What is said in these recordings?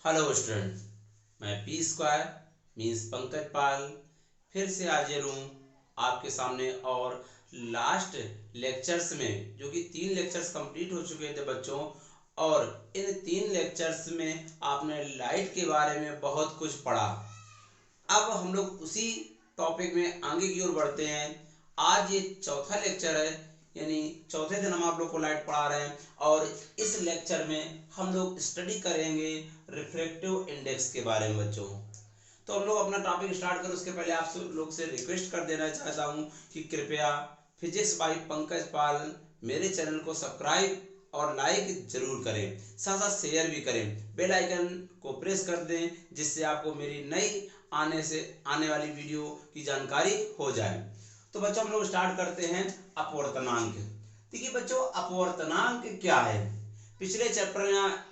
Hello student, मैं P square means Pankaj पाल फिर से हाजिर हूँ आपके सामने। और लास्ट लेक्चर्स में जो कि 3 लेक्चर्स कंप्लीट हो चुके थे बच्चों, और इन 3 लेक्चर्स में आपने लाइट के बारे में बहुत कुछ पढ़ा। अब हम लोग उसी टॉपिक में आगे की ओर बढ़ते हैं। आज ये चौथा लेक्चर है, यानी चौथे दिन हम आप लोग को लाइट पढ़ा रहे हैं। और इस लेक्चर में हम लोग स्टडी करेंगे रिफ्रैक्टिव इंडेक्स के बारे में बच्चों। तो हम लोग अपना टॉपिक स्टार्ट करें उसके पहले आप लोग से रिक्वेस्ट कर देना चाहता हूं कि कृपया फिजिक्स बाय पंकज पाल मेरे चैनल को सब्सक्राइब और लाइक जरूर करें, साथ साथ शेयर भी करें, बेल आइकन को प्रेस कर दें जिससे आपको मेरी नई आने वाली वीडियो की जानकारी हो जाए। तो बच्चों हम लोग स्टार्ट करते हैं अपवर्तनांक। देखिए बच्चों, अपवर्तनांक क्या है? पिछले चैप्टर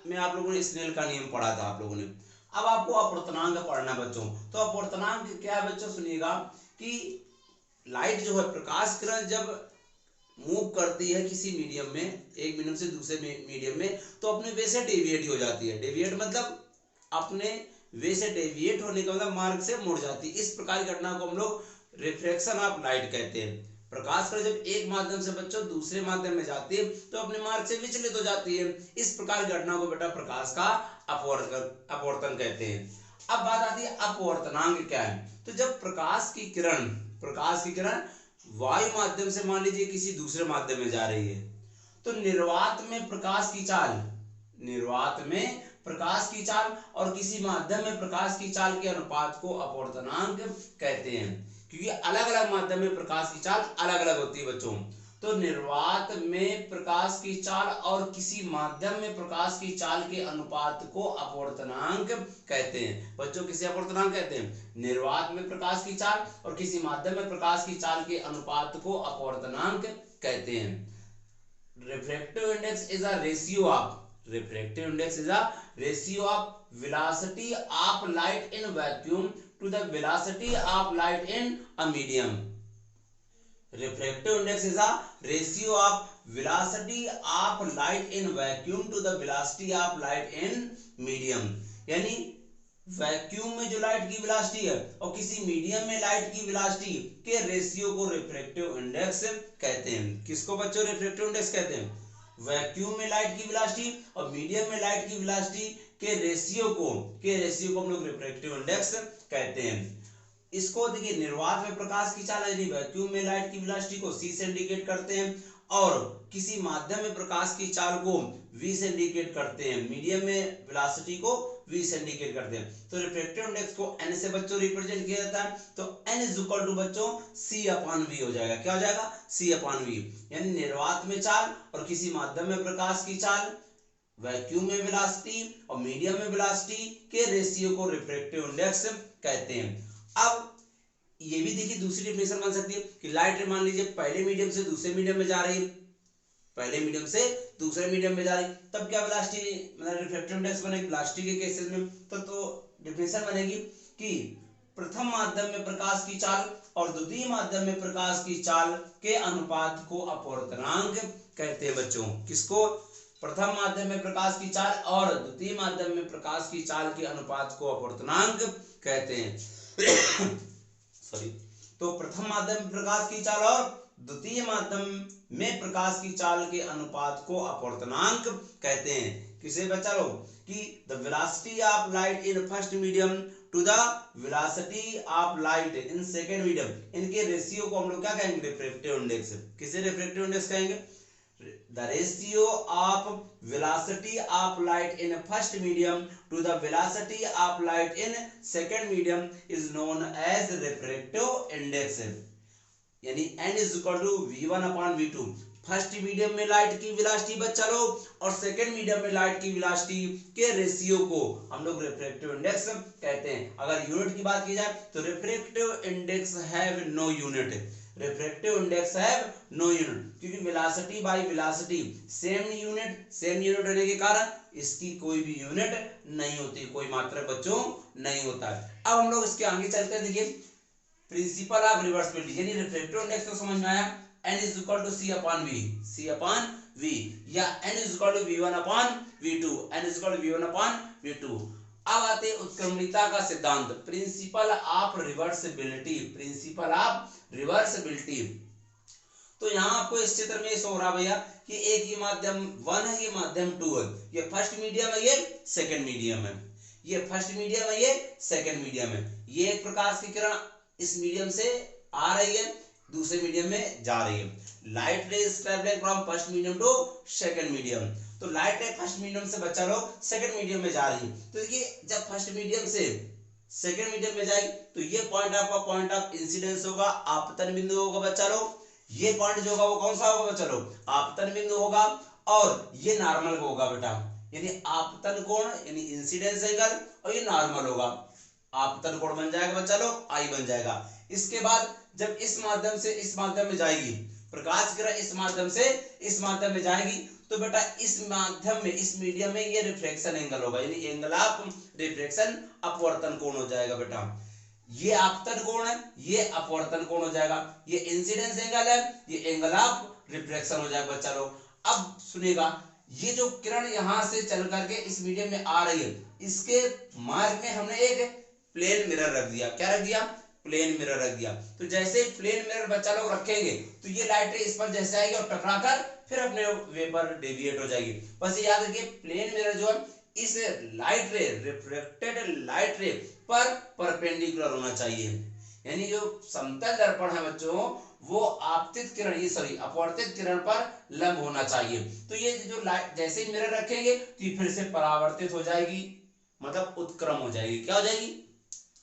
में आप लोगों ने स्नेल का नियम पढ़ा था आप लोगों ने। अब आपको अपवर्तनांक पढ़ना बच्चों। तो अपवर्तनांक क्या है बच्चों, सुनिएगा कि लाइट जो है, प्रकाश किरण जब मूव करती है किसी मीडियम में, एक मीडियम से दूसरे मीडियम में, तो अपने वे से डेविएट हो जाती है। डेविएट मतलब अपने वे से डेविएट होने का मतलब मार्ग से मुड़ जाती है। इस प्रकार की घटना को हम लोग रिफ्रैक्शन ऑफ लाइट कहते हैं। प्रकाश कण जब एक माध्यम से बच्चों दूसरे माध्यम में जाती है तो अपने मार्ग से विचलित हो जाती है। इस प्रकार की घटना को बेटा प्रकाश का अपवर्तन कहते हैं। अब बात आती है अपवर्तनांक क्या है। तो जब प्रकाश की किरण वायु माध्यम से मान लीजिए किसी दूसरे माध्यम में जा रही है, तो निर्वात में प्रकाश की चाल और किसी माध्यम में प्रकाश की चाल के अनुपात को अपवर्तनांक कहते हैं, क्योंकि अलग अलग माध्यम में प्रकाश की चाल अलग अलग होती है बच्चों। तो निर्वात में प्रकाश की चाल और किसी माध्यम में प्रकाश की चाल के अनुपात को अपवर्तनांक कहते हैं बच्चों। किसे अपवर्तनांक कहते हैं? निर्वात में प्रकाश की चाल और किसी माध्यम में प्रकाश की चाल के अनुपात को अपवर्तनांक कहते हैं। refractive index is a ratio of velocity of light in vacuum to the velocity of light in a medium. Refractive index is a ratio of velocity of light in vacuum to the velocity of light in medium. यानी vacuum में जो light की velocity है और किसी medium में light की velocity के रेशियो को रिफ्रैक्टिव इंडेक्स कहते हैं। किसको बच्चों रिफ्रैक्टिव इंडेक्स कहते हैं? वैक्यूम में लाइट की वेलोसिटी और मीडियम में लाइट की वेलोसिटी के रेशियो को हम लोग रिफ्रैक्टिव इंडेक्स कहते हैं। इसको देखिए, निर्वात में प्रकाश की चाल यानी वैक्यूम में लाइट की वेलोसिटी को c से इंडिकेट करते हैं और किसी माध्यम में प्रकाश की चाल को v से इंडिकेट करते हैं, मीडियम में वेलोसिटी को v से इंडिकेट करते हैं। तो रिफ्रैक्टिव इंडेक्स को n से बच्चों रिप्रेजेंट किया जाता है। तो n इज इक्वल टू बच्चों c/v हो जाएगा। क्या हो जाएगा? c/v। यानी निर्वात में चाल और किसी माध्यम में प्रकाश की चाल, वैक्यूम में वेलोसिटी और मीडियम में वेलोसिटी के रेशियो को रिफ्रैक्टिव इंडेक्स कहते हैं। अब ये भी देखिए दूसरी डेफिनेशन बन सकती है कि लाइट मान लीजिए पहले मीडियम से दूसरे मीडियम में जा रही है, तब क्या वेलोसिटी मतलब रिफ्रैक्टिव इंडेक्स बनेगी वेलोसिटी के केसेस में। तो डेफिनेशन बनेगी कि प्रथम माध्यम में प्रकाश की चाल और द्वितीय माध्यम में प्रकाश की चाल के अनुपात को अपवर्तनांक कहते हैं बच्चों। किसको? प्रथम माध्यम में प्रकाश की चाल और द्वितीय माध्यम में प्रकाश की चाल के अनुपात को अपवर्तनांक कहते हैं। सॉरी। तो प्रथम माध्यम में प्रकाश की चाल और द्वितीय माध्यम में प्रकाश की चाल के अनुपात को अपवर्तनांक कहते हैं। किसे बच्चा लोग? कि the velocity of light in first medium to the velocity of light in second medium, इनके रेशियो को हम लोग क्या कहेंगे? Refractive index. किसे रिफ्रैक्टिव इंडेक्स कहेंगे? The ratio of velocity of light in first medium to the velocity of light in second medium is known as refractive index। यानी n is equal to v1/v2। First medium में light की velocity बच्चा लोग और second medium में light की velocity के ratio को हम लोग रिफ्रैक्टिव इंडेक्स कहते हैं। अगर यूनिट की बात की जाए तो refractive index have no unit. Refractive index have no unit, क्योंकि velocity by velocity same unit होने के कारण इसकी कोई भी यूनिट नहीं होती, कोई मात्रक बच्चों नहीं होता है। अब हम लोग इसके आगे चलते हैं। देखिए प्रिंसिपल ऑफ रिवर्सिबिलिटी, यानी रिफ्रैक्टिव इंडेक्स तो समझ में आया। n is equal to c/v या n is equal to v1/v2, n is equal to v1/v2। अब आते हैं उत्क्रमणियता का सिद्धांत, principle of reversibility, principle of reversibility. तो यहाँ आपको इस चित्र में हो रहा भैया कि एक ये माध्यम 1 है, ये माध्यम 2 है, ये फर्स्ट मीडियम है, ये सेकंड मीडियम है, ये फर्स्ट मीडियम है, ये सेकंड मीडियम है। ये एक प्रकाश की किरण इस मीडियम से आ रही है, दूसरे मीडियम में जा रही है। Light ray is travelling from first medium to second medium. तो लाइट रे फर्स्ट मीडियम से बच्चा लोग सेकंड मीडियम में जा रही है। तो देखिए जब फर्स्ट मीडियम से सेकंड मीडियम में जाएगी तो ये पॉइंट आपका पॉइंट ऑफ इंसिडेंस होगा, आपतन बिंदु होगा बच्चा लोग। ये पॉइंट जो होगा वो कौन सा होगा बच्चा लोग, आपतन बिंदु होगा। और ये नॉर्मल होगा बेटा, यानी आपतन कोण यानी इंसिडेंस एंगल, और ये नॉर्मल होगा, आपतन कोण बन जाएगा बच्चा लोग, आई बन जाएगा। इसके बाद जब इस माध्यम से इस माध्यम में जाएगी, प्रकाश किरण इस माध्यम से इस माध्यम में जाएगी, तो बेटा इस माध्यम में इस मीडियम में ये रिफ्लेक्शन एंगल होगा, यानी एंगल ऑफ रिफ्लेक्शन अपवर्तन कोण हो जाएगा बेटा। ये आपतन कोण है, ये अपवर्तन कोण हो जाएगा, ये इंसिडेंस एंगल है, ये एंगल ऑफ रिफ्लेक्शन हो जाएगा बच्चा लोग। अब सुनिएगा, ये जो किरण यहां से चल करके इस मीडियम में आ रही है, इसके मार्ग में हमने एक प्लेन मिरर रख दिया। क्या रख दिया, प्लेन मिरर रख दिया। तो जैसे प्लेन मिरर बच्चा लोग रखेंगे तो ये लाइट रे इस पर जैसे आएगी और टकराकर फिर अपने वे पर डेविएट हो जाएगी। बस याद रखिए प्लेन मिरर जो है इस लाइट रे, रिफ्लेक्टेड लाइट रे पर परपेंडिकुलर होना चाहिए, यानी जो समतल दर्पण है बच्चों वो आपतित किरण, ये सॉरी अपवर्तित किरण पर लंब होना चाहिए। तो ये जो लाइट जैसे ही मिरर रखेंगे तो ये फिर से परावर्तित हो जाएगी, मतलब उत्क्रम हो जाएगी। क्या हो जाएगी,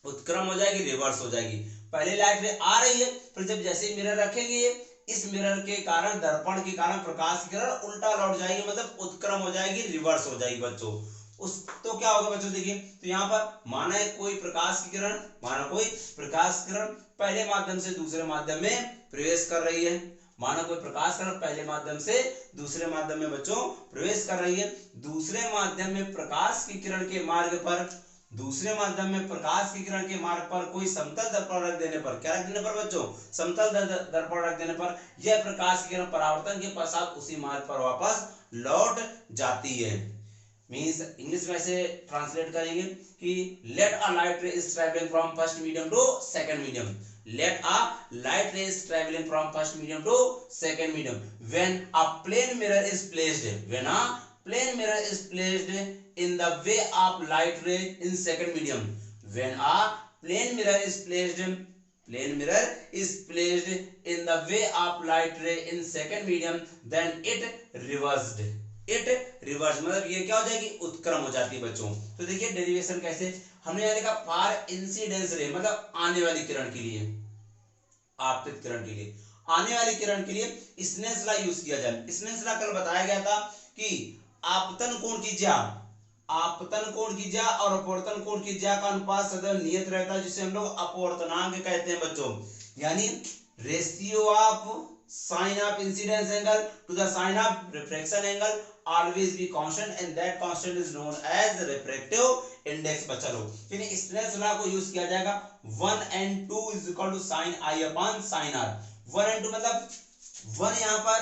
उत्क्रम हो जाएगी, रिवर्स हो जाएगी। पहले लाइट रे आ रही है, फिर जब जैसे ही मिरर रखेंगे इस मिरर के कारण, दर्पण के कारण प्रकाश की किरण उल्टा लौट जाएगी, मतलब उत्क्रम हो जाएगी, रिवर्स हो जाएगी बच्चों। उस तो क्या होगा बच्चों, देखिए तो यहाँ पर माना है कोई प्रकाश की किरण, माना कोई प्रकाश किरण पहले माध्यम से दूसरे माध्यम में प्रवेश कर रही है, माना कोई प्रकाश किरण पहले माध्यम से दूसरे माध्यम में बच्चों प्रवेश कर रही है। दूसरे माध्यम में प्रकाश की किरण के मार्ग पर, दूसरे माध्यम में प्रकाश की किरण के मार्ग पर कोई समतल दर्पण रख देने पर, क्या रख देने पर बच्चों, समतल दर्पण रख देने पर यह प्रकाश की किरण परावर्तन के पश्चात उसी मार्ग पर वापस लौट जाती है। मींस इंग्लिश में ऐसे ट्रांसलेट करेंगे कि let a light ray is travelling from first medium to second medium, let a light ray is traveling from first medium to second medium when a plane mirror is placed, when a plane mirror is placed in the way of light ray in second medium, when a plane mirror is placed in the way of light ray in second medium then it reversed, मतलब ये क्या हो जाएगी, उत्क्रम हो जाती है बच्चों। तो देखिए डेरिवेशन कैसे हमने यहाँ लिखा, फॉर इंसिडेंस रे मतलब आने वाली किरण के लिए, आपतित किरण के लिए, आने वाली किरण के लिए स्नेल्स लॉ यूज किया जाए। स्नेल्स लॉ कल बताया गया था कि आपतन कोण की ज्या, आपतन कोण की ज्या और अपवर्तन कोण की ज्या का अनुपात सदैव नियत रहता है, जिसे हम लोग अपवर्तनांक कहते हैं बच्चों, यानी ratio of sine of incidence angle to the sine of refraction angle always be constant and that constant is known as the refractive index बच्चा लोग। यानी स्नेल्स लॉ को यूज किया जाएगा 1 and 2 is equal to sin I upon sin r। 1 and 2 मतलब 1 यहाँ पर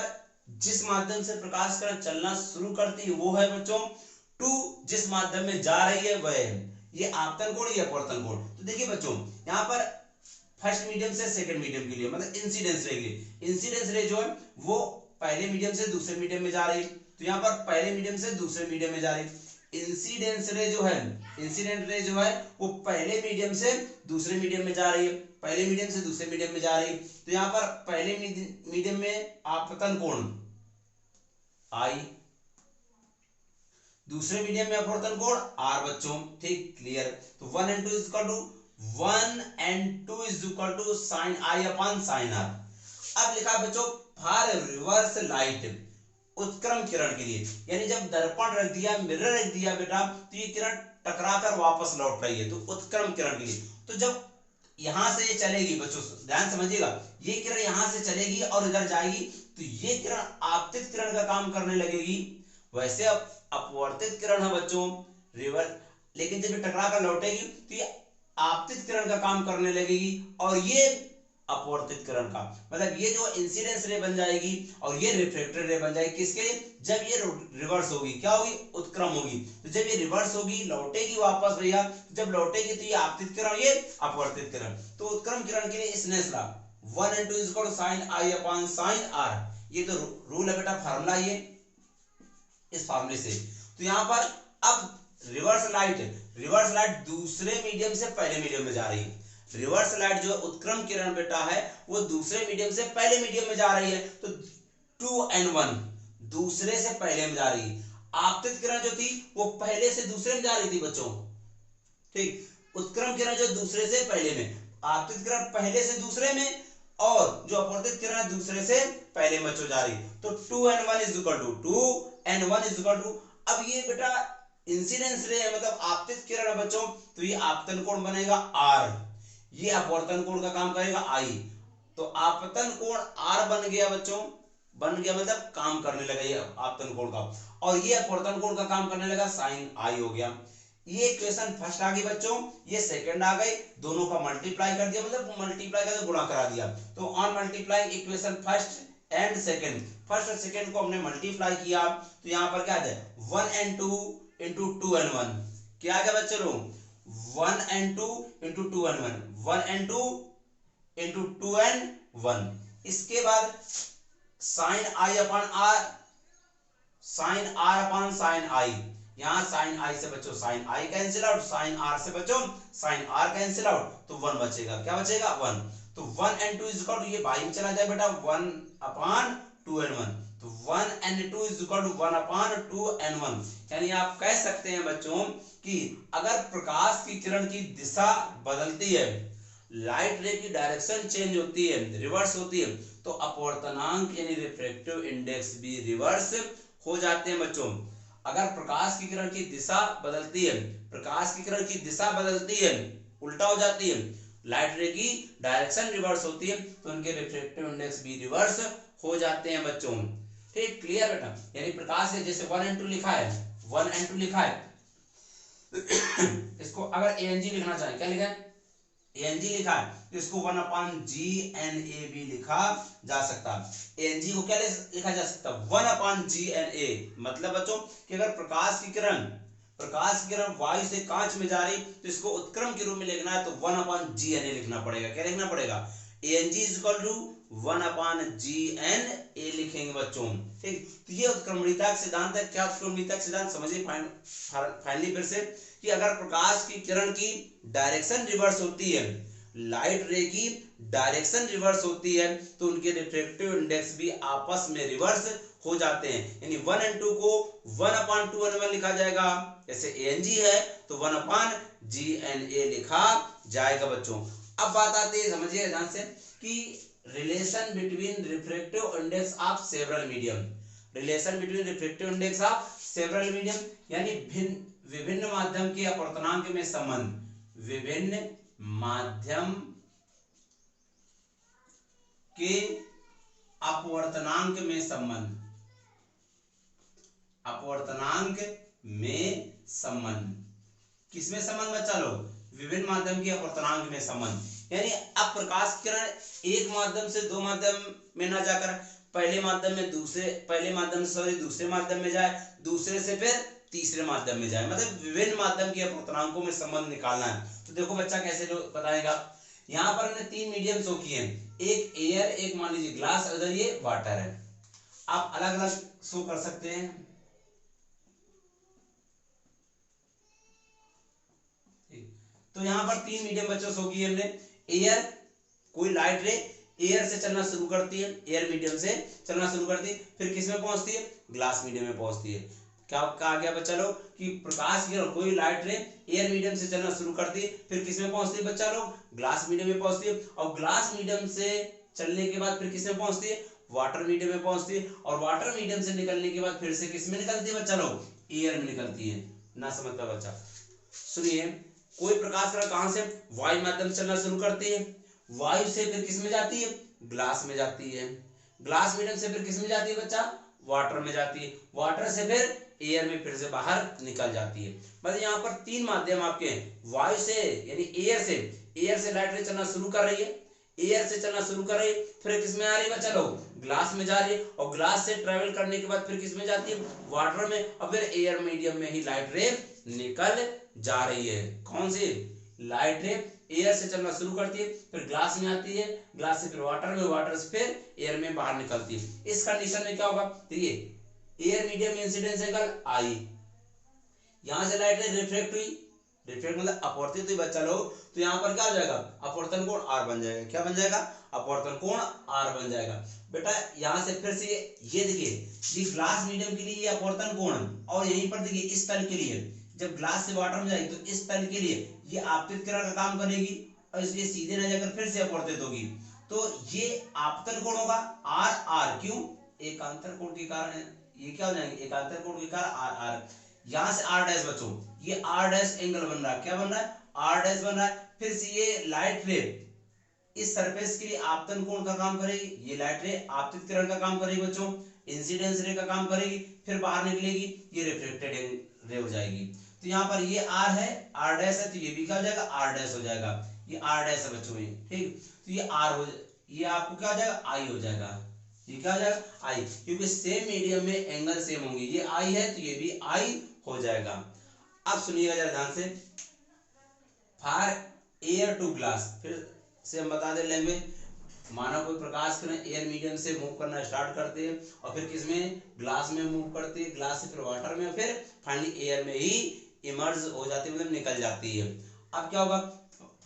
जिस माध्यम से प्रकाश किरण चलना शुरू करती है वो है बच्चों, 2 जिस माध्यम में जा रही है वह है, ये आपतन कोण, ये अपवर्तन कोण। तो देखिए बच्चों यहाँ पर फर्स्ट मीडियम से सेकंड मीडियम के लिए मतलब इंसिडेंस रे के लिए, इंसिडेंस रे जो है वो पहले मीडियम से दूसरे मीडियम में जा रही है, तो यहाँ पर पहले मीडियम से दूसरे मीडियम में जा रही है। इंसिडेंस रे जो है, इंसिडेंट रे जो है वो पहले मीडियम से दूसरे मीडियम में जा रही है, पहले मीडियम से दूसरे मीडियम में जा रही है। तो यहाँ पर पहले मीडियम में आपतन कोण I, दूसरे मीडियम में अपवर्तन कोण R बच्चों, ठीक क्लियर। तो 1 and 2 is equal to 1 and 2 is equal to sin I upon sin R। अब लिखा बच्चों फॉर रिवर्स लाइट, उत्क्रम किरण के लिए, यानी जब दर्पण रख दिया, मिरर रख दिया बेटा, तो ये किरण टकराकर वापस लौट रही है, तो उत्क्रम किरण के लिए। तो जब यहां से ये चलेगी बच्चों, ध्यान समझिएगा, ये किरण यहां से चलेगी और इधर जाएगी, तो ये किरण आपतित किरण का काम करने लगेगी। वैसे अब अपवर्तित किरण है बच्चों रिवर्स, लेकिन जब ये टकरा कर लौटेगी तो ये आपतित किरण का काम करने लगेगी, और ये अपवर्तित किरण का। मतलब ये जो इंसिडेंस रे बन जाएगी और ये रिफ्लेक्टेड रे बन जाएगी किसके लिए, जब ये रिवर्स होगी, क्या होगी, उत्क्रम होगी। तो जब ये रिवर्स होगी, लौटेगी वापस भैया, जब लौटेगी तो ये आपतित किरण, ये अपवर्तित किरण। तो उत्क्रम किरण के लिए Snell law 1 * 2 sin I upon sin R, ये तो रूल है बेटा, फार्मूला ये इस फार्मूले से। तो यहाँ पर अब रिवर्स लाइट दूसरे मीडियम से पहले मीडियम में जा रही है। रिवर्स लाइट जो उत्क्रम किरण बेटा है वो दूसरे मीडियम से पहले मीडियम में जा रही है, तो 2n1 दूसरे से पहले में जा रही है। आपतित किरण जो थी वो पहले से दूसरे में जा रही थी बच्चों, ठीक। उत्क्रम किरण जो दूसरे से पहले में, आपतित किरण पहले से दूसरे में, और जो अपवर्तित किरण दूसरे से पहले में बच्चों जा रही। तो 2n1 = अब ये बेटा इंसिडेंस रे है, मतलब आपतित किरण है बच्चों, तो ये आपतन कोण बनेगा R, ये अपवर्तन कोण का काम करेगा I। तो आपतन कोण R बन गया बच्चों, बन गया मतलब काम करने लगा ये आपतन कोण का, और ये अपवर्तन कोण का काम करने लगा sin I हो गया। ये इक्वेशन फर्स्ट आ गई बच्चों, ये सेकंड आ गई, दोनों का मल्टीप्लाई कर दिया, मतलब मल्टीप्लाई का गुणा करा दिया। तो on multiplying equation first and second, first और सेकंड को हमने मल्टीप्लाई किया, तो यहाँ पर क्या है 1n2 * 2n1, क्या आ गया बच्चों लोग 1n2 * 2n1, 1n2 * 2n1। इसके बाद sin I upon R, sin R upon sin I, यहाँ sin I से बच्चों sin I cancel out, sin R से बच्चों sin R कैंसिल आउट, तो 1 बचेगा, क्या बचेगा 1। तो 1n2 = ये बाई में चला जाए बेटा 1/2n1, तो 1n2 = 1/2n1। यानी आप कह सकते हैं बच्चों कि अगर प्रकाश की किरण की दिशा बदलती है, लाइट रे की डायरेक्शन चेंज होती है, रिवर्स होती है, तो अपवर्तनांक यानी रिफ्रैक्टिव इंडेक्स भी रिवर्स हो जाते हैं बच्चों। अगर प्रकाश की किरण की दिशा बदलती है, प्रकाश की किरण की दिशा बदलती है, उल्टा हो जाती है, लाइट रे की डायरेक्शन रिवर्स होती है, तो उनके रिफ्रैक्टिव इंडेक्स भी रिवर्स हो जाते हैं बच्चों। ठीक, क्लियर बेटा। यानी प्रकाश है जैसे 1n2 लिखा है, 1n2 लिखा है इसको अगर ANG लिखना चाहे, क्या लिखा है ANG लिखा है, तो इसको 1/GNA भी लिखा जा सकता है। ANG को क्या लिखा जा सकता है 1/GNA, मतलब बच्चों कि अगर प्रकाश की किरण वायु से कांच में जा रही तो इसको उत्क्रम के रूप में लिखना है, तो 1/GNA लिखना पड़ेगा। क्या लिखना पड़ेगा ANG = 1/GNA लिखेंगे बच्चों, ठीक। तो ये उत्क्रमणीयता का सिद्धांत है। क्या उत्क्रमणीयता का सिद्धांत समझिए फाइनली फिर से, कि अगर प्रकाश की किरण की डायरेक्शन रिवर्स होती है, लाइट रे की डायरेक्शन रिवर्स होती है, तो उनके रिफ्रैक्टिव इंडेक्स भी आपस में रिवर्स हो जाते हैं। यानी 1n2 को 1/2n1 लिखा जाएगा, जैसे ANG है तो 1/GNA लिखा जाएगा बच्चों। अब बात आती है, समझिए ध्यान से, कि relation between refractive index of several medium, relation between refractive index of several medium, यानी विभिन्न माध्यम के अपवर्तनांक में संबंध, विभिन्न माध्यम के अपवर्तनांक में संबंध, अपवर्तनांक में संबंध, किसमें संबंध बच्चा लोग, विभिन्न माध्यम के अपवर्तनांक में संबंध। यानी अब प्रकाश किरण एक माध्यम से दो माध्यम में ना जाकर पहले माध्यम से दूसरे माध्यम में जाए, दूसरे से फिर तीसरे माध्यम में जाए, मतलब विभिन्न माध्यम के अपवर्तनांकों में संबंध निकालना है। तो देखो बच्चा कैसे बताएगा, यहाँ पर हमने 3 मीडियम शो किए हैं, एक एयर, एक मान लीजिए ग्लास, उधर ये वाटर है। आप अलग अलग शो कर सकते हैं, तो यहाँ पर 3 मीडियम बच्चों शो किए हमने। एयर, कोई लाइट रे एयर से चलना शुरू करती है, एयर मीडियम से चलना शुरू करती है, फिर किस में पहुंचती है, ग्लास मीडियम में पहुंचती है। क्या कहा गया बच्चा लोग कि प्रकाश की कोई लाइट रे एयर मीडियम से चलना शुरू करती है, फिर किस में पहुंचती है बच्चा लोग, ग्लास मीडियम में पहुंचती है, और ग्लास मीडियम से चलने के बाद फिर किस में पहुंचती है, वाटर मीडियम में पहुंचती है, और वाटर मीडियम से निकलने के बाद फिर से किस में निकलती है बच्चा लोग, एयर में निकलती है। ना समझ पाया बच्चा, सुनिए, कोई प्रकाश किरण कहां से वायु माध्यम से चलना शुरू करती है, वायु से फिर किस में जाती है, ग्लास में जाती है, ग्लास मीडियम से फिर किस में जाती है बच्चा, वाटर में जाती है, वाटर से फिर एयर में फिर से बाहर निकल जाती है। मतलब यहाँ पर 3 माध्यम आपके हैं, वायु से यानी एयर से लाइट रे चलना शुरू कर रही है, एयर से चलना शुरू कर रही है, फिर किस में आ रही है बच्चा लोग, ग्लास में जा रही है, और ग्लास से ट्रेवल करने के बाद फिर किस में जाती है, वाटर में, और फिर एयर मीडियम में ही लाइट रे निकल जा रही है। कौन सी लाइट रे एयर से चलना शुरू करती है, फिर ग्लास में आती है, ग्लास से फिर वाटर में, वाटर से फिर एयर में बाहर निकलती है। इस कंडीशन में क्या होगा, देखिए एयर मीडियम इंसिडेंस एंगल आई, यहां से लाइट रे रिफ्लेक्ट हुई, रिफ्लेक्ट मतलब अपवर्तित हुई बच्चा लोग, तो यहाँ पर क्या हो जाएगा, अपवर्तन कोण आर बन जाएगा। क्या बन जाएगा, अपवर्तन कोण आर बन जाएगा। बेटा यहाँ से फिर से ये देखिए, ये ग्लास मीडियम के लिए ये अपवर्तन कोण, और यहीं पर देखिए इस तल के लिए, जब ग्लास से वाटर में जाएगी तो इस तल के लिए ये आपतित किरण का काम करेगी, और इसलिए सीधे न जाकर फिर से अपवर्तित होगी, तो ये आपतन कोण होगा आर आर, क्यों, एकांतर कोण के कारण ये क्या हो जाएंगे, एकांतर कोण के कारण आर आर, यहां से आर डैश बच्चों, ये आर डैश एंगल बन रहा है, क्या बन रहा है, आर डैश बन रहा है। फिर से ये लाइट रे इस सरफेस के लिए आपतन कोण का काम करेगी, ये लाइट रे आपतित किरण का काम करेगी बच्चों, इंसिडेंस रे का काम करेगी, फिर बाहर निकलेगी, ये रिफ्लेक्टेड रे हो जाएगी। तो यहाँ पर ये आर है, आर डैश है, तो ये भी क्या हो जाएगा, आर डैश हो जाएगा, ये आर डैश है बच्चों में, ठीक। तो ये आर हो, ये आपको क्या हो जाएगा, आई हो जाएगा, ये क्या हो जाएगा, आई, क्योंकि सेम मीडियम में एंगल सेम होंगे, ये आई है तो ये भी आई हो जाएगा। अब सुनिएगा जरा ध्यान से, फॉर एयर टू ग्लास, फिर से हम बता दे लैंग्वेज, माना कोई प्रकाश किरण एयर मीडियम से मूव करना स्टार्ट करते हैं, और फिर किसमें, ग्लास में मूव करती है, ग्लास से फिर वाटर में, फिर फाइनली एयर में ही इमर्ज हो जाती है, मतलब निकल जाती है। अब क्या होगा,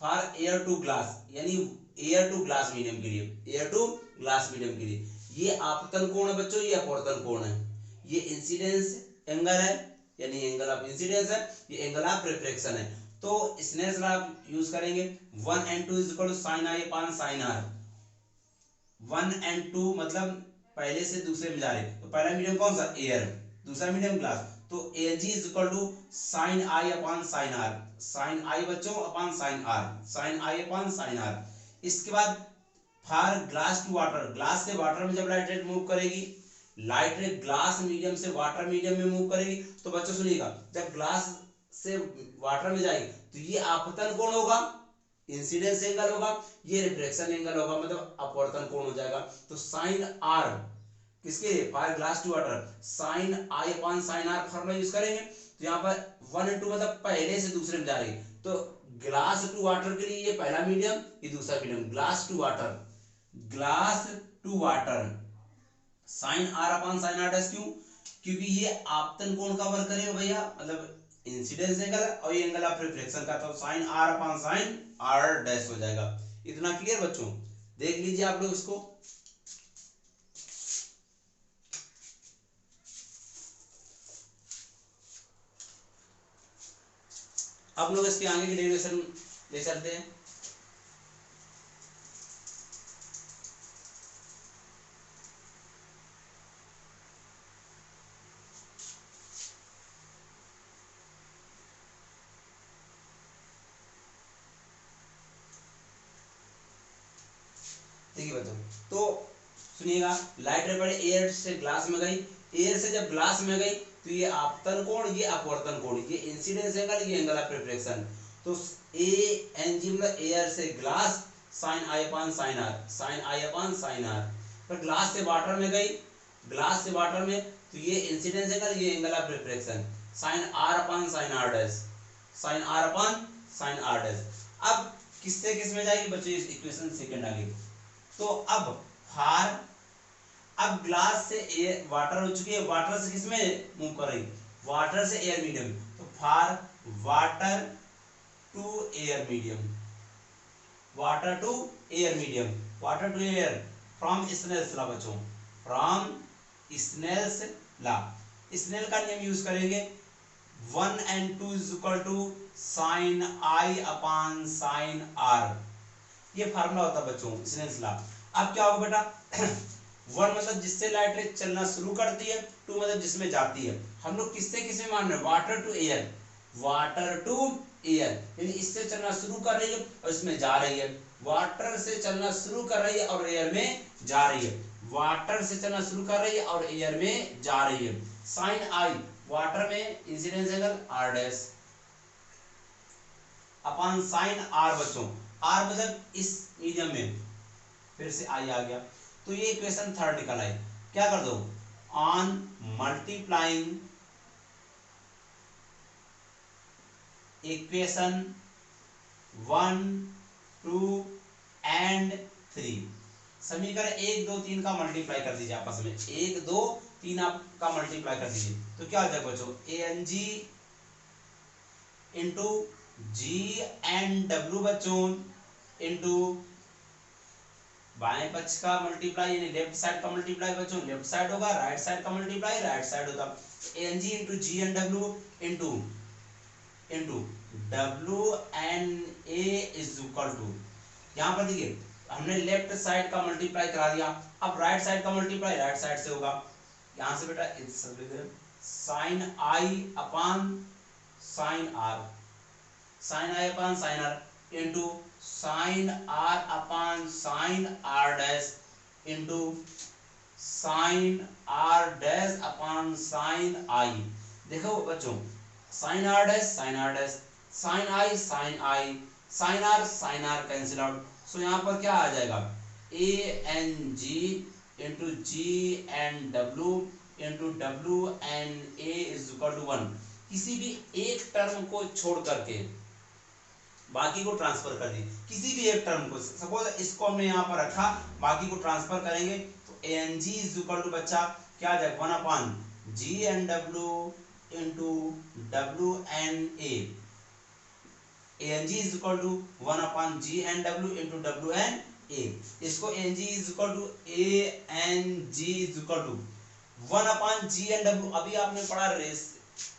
फॉर एयर टू ग्लास, यानी एयर टू ग्लास मीडियम के लिए, एयर टू ग्लास मीडियम के लिए, ये आपतन कोण है बच्चों, ये अपवर्तन कोण है, ये इंसिडेंस एंगल है, यानी एंगल ऑफ इंसिडेंस है, ये एंगल ऑफ रिफ्लेक्शन है। तो स्नेल्स लॉ यूज करेंगे, 1 and 2 is equal to sine i upon sine r, 1 and 2 मतलब पहले से दूसरे में जा रहे, तो पहला मीडियम कौन सा, एयर, दूसरा मीडियम ग्लास, तो Ag is equal to sine i upon sine r, sine i बच्चों upon sine r, sine i upon sine r. इसके बाद for glass to water, glass से वाटर में जब लाइट रे मूव करेगी, light ray glass medium से water medium में move करेगी, तो बच्चों सुनिएगा, जब ग्लास से वाटर में जाएगी तो ये आपतन कोण होगा, इंसिडेंस एंगल होगा, ये रिफ्लेक्शन एंगल होगा, मतलब अपवर्तन कोण हो जाएगा। तो साइन आर किसके, for glass to water, sine i upon sine r formula use करेंगे। तो यहाँ पर 1 and 2 मतलब पहले से दूसरे में जा रही, तो ग्लास टू वाटर के लिए ये पहला मीडियम, ये दूसरा medium, glass to water, glass to water, sine r upon sine r dash, क्यों, क्योंकि ये आपतन कोण का वर्क करेगा भैया, मतलब इंसिडेंस एंगल और ये एंगल ऑफ रिफ्लेक्शन का, तो sine r upon sine r dash हो जाएगा। इतना क्लियर बच्चों, देख लीजिए आप लोग इसको। आप लोग इसके आगे की डेरिवेशन ले चलते हैं। देखिए बच्चों, तो सुनिएगा, लाइट रे पहले एयर से ग्लास में गई, एयर से जब ग्लास में गई तो ये आपतन कोण, ये अपवर्तन कोण, ये इंसिडेंस एंगल, ये एंगल ऑफ रिफ्लेक्शन, तो ए एन जी मतलब एयर से glass, sine i upon sine r, sine i upon sine r. फिर ग्लास से वाटर में गई, ग्लास से वाटर में, तो ये इंसिडेंस एंगल, ये angle of reflection, sine r upon sine r dash, sine r upon sine r dash. अब किससे किस में जाएगी बच्चों, इस इक्वेशन सेकंड आ गई। तो अब फार, अब ग्लास से एयर वाटर हो चुकी है, वाटर से किस में मूव कर रही, वाटर से एयर मीडियम, तो for water to air medium, water to air medium, water to air from Snell's law बच्चों, फ्रॉम स्नेल्स लॉ, स्नेल का नियम यूज करेंगे, 1 and 2 is equal to sine i upon sine r, ये formula होता है बच्चों Snell's law. अब क्या होगा बेटा, 1 मतलब जिससे लाइट रे चलना शुरू करती है, 2 मतलब जिसमें जाती है। हम लोग किससे किसमें मान रहे हैं, water to air, water to air, यानी इससे चलना शुरू कर रही है और इसमें जा रही है, वाटर से चलना शुरू कर रही है और एयर में जा रही है, वाटर से चलना शुरू कर रही है और एयर में जा रही है। साइन आई वाटर में incidence angle r dash upon sine r बच्चों, आर मतलब इस मीडियम में, फिर से आई आ गया, तो ये इक्वेशन थर्ड निकल आई। क्या कर दो, ऑन मल्टीप्लाइंग इक्वेशन 1, 2 एंड 3, समीकरण 1, 2, 3 का मल्टीप्लाई कर दीजिए आपस में, 1, 2, 3 आपका मल्टीप्लाई कर दीजिए, तो क्या हो जाएगा बच्चों, ANG इंटू GNW बच्चों इंटू बाएं पक्ष का मल्टीप्लाई यानी लेफ्ट साइड का मल्टीप्लाई बच्चों लेफ्ट साइड होगा, राइट साइड का मल्टीप्लाई राइट साइड होगा। ANG into GNW into WNA is equal to, यहाँ पर देखिए हमने लेफ्ट साइड का मल्टीप्लाई करा दिया, अब राइट साइड का मल्टीप्लाई राइट साइड से होगा, यहाँ से बेटा sine i upon sine r, sine i upon sine r into sine r upon sine r dash into sine r dash upon sine i. देखो बच्चों sine r dash sine r dash sine i sine r cancel out, so यहाँ पर क्या आ जाएगा, ANG into GNW into WNA is equal to 1। किसी भी एक टर्म को छोड़ करके बाकी को ट्रांसफर कर दी, किसी भी एक टर्म को, सपोज इसको हमने यहाँ पर रखा, बाकी को ट्रांसफर करेंगे तो ANG इज इक्वल टू बच्चा क्या आ जाएगा 1 upon GNW into WNA, ANG is equal to 1 upon GNW into WNA, इसको ANG is equal to ANG is equal to 1 upon GNW, अभी आपने पढ़ा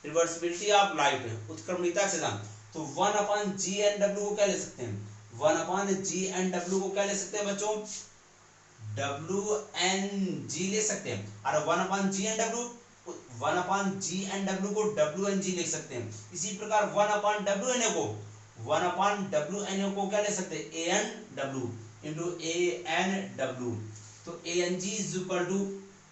रिवर्सिबिलिटी ऑफ लाइट उत्क्रमणिता सिद्धांत, तो 1 अपान GNW को क्या ले सकते हैं, 1 अपान GNW को क्या ले सकते हैं बच्चों, WNG ले सकते हैं, और 1 अपान GNW को WNG लिख सकते हैं। इसी प्रकार 1 अपान WNA को क्या ले सकते हैं, ANW इंटू ANW, तो ANG is equal to,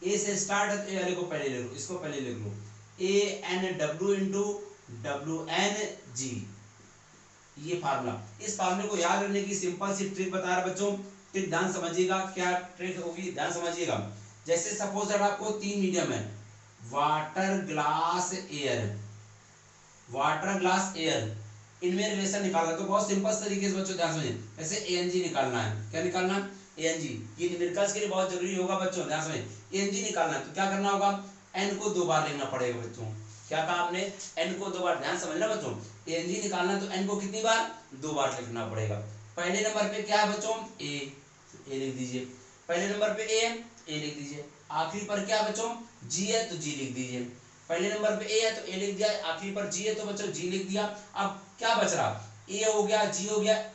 A से स्टार्ट है तो ए वाले को पहले ले लो, इसको पहले लिख लो, ANW इंटू WNG, ये फार्मूला। इस फार्मूले को याद रखने की सिंपल सी ट्रिक बता रहा बच्चों, ट्रिक ध्यान समझिएगा, क्या ट्रिक होगी ध्यान समझिएगा। जैसे सपोज दैट आपको 3 मीडियम है, वाटर ग्लास एयर, इनमें रिलेशन निकालना, तो बहुत सिंपल तरीके से बच्चों ध्यान समझिए। जैसे ANG निकालना है, क्या निकालना है, ANG, ये न्यूमेरिकल्स के लिए बहुत जरूरी होगा बच्चों, ध्यान समझिए। ANG निकालना है तो क्या करना होगा, n को 2 बार लिखना पड़ेगा बच्चों, क्या कहा आपने, n को 2 बार, ध्यान समझना बच्चों, ANG निकालना है तो n को कितनी बार, 2 बार लिखना पड़ेगा। पहले नंबर पे क्या है बच्चों, A लिख दीजिए, पहले नंबर पे A लिख दीजिए, आखिरी पर क्या बच्चों, G है तो G लिख दीजिए, पहले नंबर पे A है तो A लिख दिया, आखिरी पर G है तो बच्चों G लिख दिया। अब क्या बच रहा, A हो गया, G हो गया,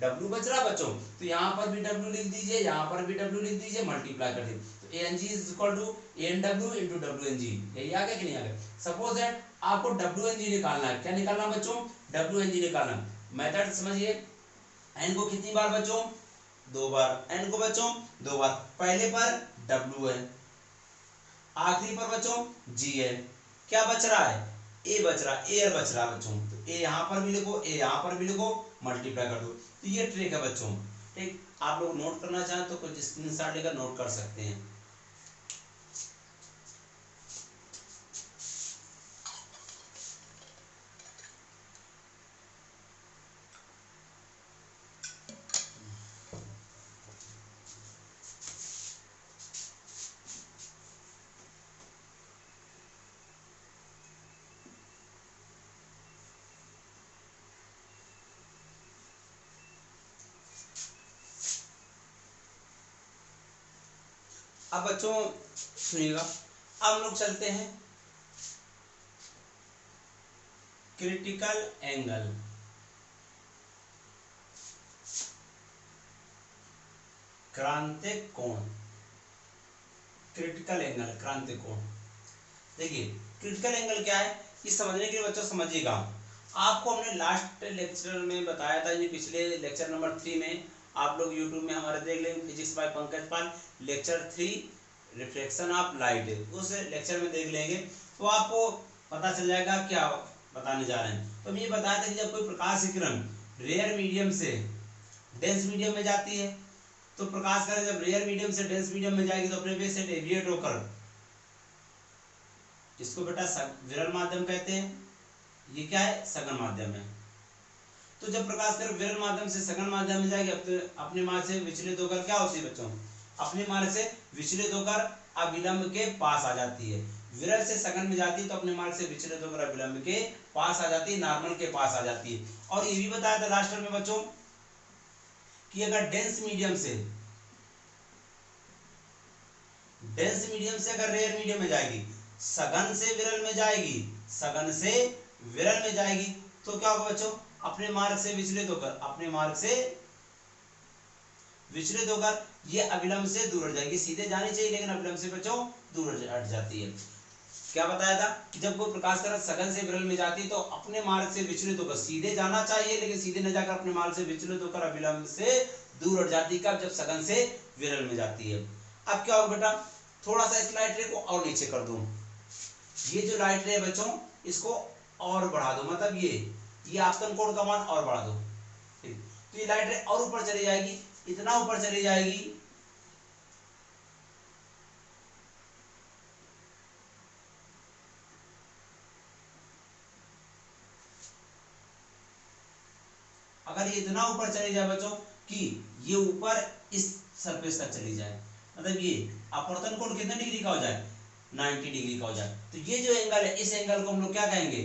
W बच रहा बच्चों, तो यहाँ पर भी W लिख दीजिए, यहाँ पर भी W लिख दीजिए, मल्टीप्लाई कर दीजिए, तो ANG is equal to ANW into WNG, यही आ गया कि नहीं आ गया। सपोज दैट आपको WNG निकालना है, क्या निकालना बच्चों, WNG निकालना, मेथड समझिए, n को कितनी बार बच्चों, 2 बार, n को बच्चों 2 बार, पहले पर W है, आखिरी पर बच्चों G है, क्या बच रहा है, A बच रहा है, एयर बच रहा है बच्चों, तो A यहाँ पर भी लिखो, A यहाँ पर भी लिखो, मल्टीप्लाई कर दो, तो ये ट्रिक है बच्चों। ठीक, आप लोग नोट करना चाहें तो कुछ स्क्रीनशॉट लेकर नोट कर सकते हैं। अब बच्चों सुनिएगा, अब हम लोग चलते हैं क्रिटिकल एंगल। क्रांतिक कोण, क्रिटिकल एंगल, क्रांतिक कोण। देखिए क्रिटिकल एंगल क्या है, इस समझने के लिए बच्चों समझिएगा। आपको हमने लास्ट लेक्चर में बताया था, ये पिछले लेक्चर नंबर 3 में, आप लोग YouTube में हमारे देख लेंगे, physics bye Pankaj Pal, lecture 3 reflection of light, उस लेक्चर में देख लेंगे तो आपको पता चल जाएगा क्या बताने जा रहे हैं। तो हम ये बताया था कि जब कोई प्रकाश की किरण रेयर मीडियम से डेंस मीडियम में जाती है तो प्रकाश करें जब रेयर मीडियम से डेंस मीडियम में जाएगी तो अपने वेव से डेविएट होकर, इसको बेटा विरल माध्यम कहते हैं, ये क्या है सघन माध्यम है। तो जब प्रकाश कर विरल माध्यम से सघन माध्यम में जाएगी अपने मार्ग से विचलित होकर क्या होती है बच्चों, अपने मार्ग से विचलित होकर अविलंब के पास आ जाती है। विरल से सघन में जाती है तो अपने मार्ग से विचलित होकर अविलंब के पास आ जाती है, नॉर्मल के पास आ जाती है। और ये भी बताया था लास्ट में बच्चों कि अगर डेंस मीडियम से अगर रेयर मीडियम में जाएगी, सघन से विरल में जाएगी, सघन से विरल में जाएगी तो क्या होगा बच्चों, अपने मार्ग से विचलित होकर ये अविलंब से दूर हट जाएगी। सीधे जानी चाहिए लेकिन अविलंब से बच्चों दूर हट जाती है। क्या बताया था कि जब वो प्रकाश तरंग सघन से विरल में जाती है तो अपने मार्ग से विचलित होकर, सीधे जाना चाहिए लेकिन सीधे न जाकर अपने मार्ग से विचलित होकर अविलंब से दूर हट जाती है। कब, जब सघन से विरल में जाती है। अब क्या होगा बेटा, थोड़ा सा इस लाइट रे को और नीचे कर दूं, ये जो लाइट रे है बच्चों इसको और बढ़ा दो, मतलब ये आपतन कोण का मान और बढ़ा दो, तो ये लाइट रे और ऊपर चली जाएगी, इतना ऊपर चली जाएगी अगर ये इतना ऊपर चली जाए बच्चों कि ये ऊपर इस सरफेस तक चली जाए, मतलब ये अपवर्तन कोण कितने डिग्री का हो जाए, 90 डिग्री का हो जाए, तो ये जो एंगल है इस एंगल को हम लोग क्या कहेंगे,